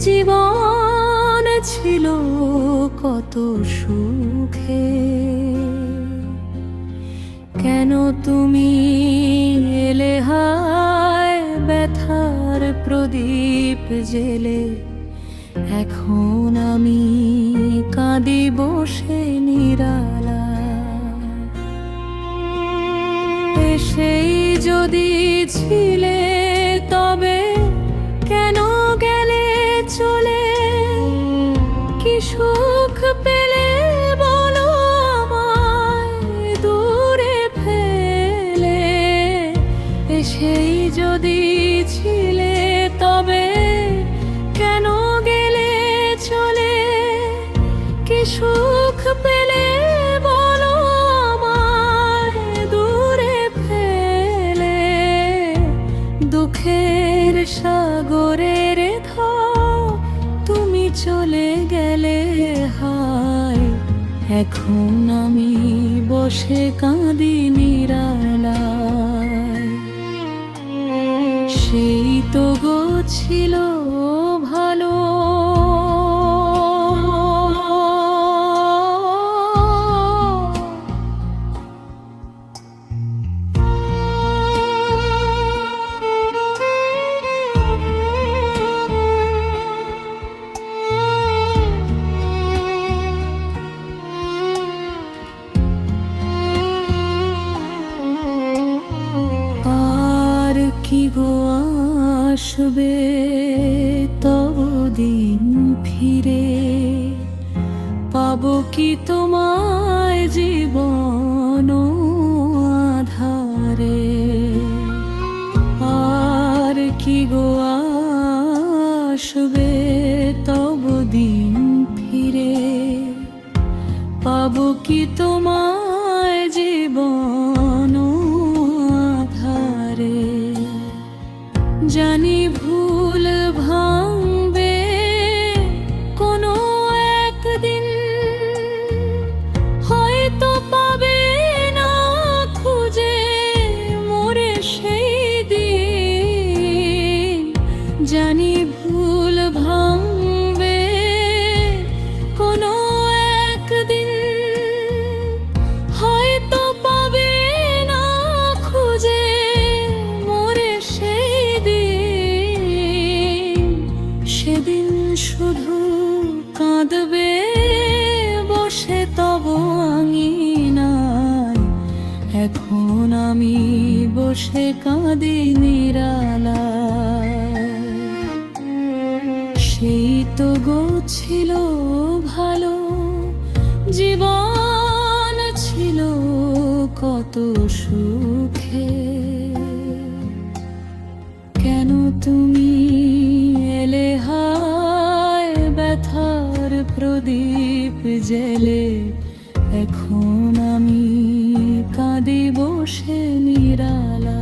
জীবন ছিল কত সুখে, কেন তুমি এলে হায় ব্যথার প্রদীপ জেলে। এখন আমি কাঁদি বসে নিরালা, এসেই যদি ছিলে তবে কেন গেলে চলে। কি সুখ পেলে বলো আমায় দূরে ফেলে, এসেই যদি ছিলে তবে কেন গেলে চলে। কি সুখ পেলে বলো আমায় দূরে ফেলে, দুঃখের সাগরের ধার তুমি চলে গেলে হায়। এখন আমি বসে কাঁদি নিরালায়, সেই তো গো ছিল ভালো। কি গো আসবে তব দিন ফিরে, পাবো কি তোমায় জীবন আধারে। আর কি গো আসবে তব দিন ফিরে, পাবো কি তোমায় জীবন আধারে। জানি ভুল ভাঙবে কোনো একদিন, হয়তো পাবে না খুঁজে মোরে সেই দিন। জানি ভুল ভাঙবে কোনো একদিন, হয়তো পাবে না খুঁজে মোরে সেই দিন। সেদিন শুধু কাঁদবে বসে তব আঙিনায়, এখন আমি বসে কাঁদি নিরালায়। সেই তো গো ছিল ভালো, জীবন ছিল কত সুখে, কেন তুমি এলে হায় ব্যথার প্রদীপ জেলে। এখন আমি কাঁদি বসে নিরালা।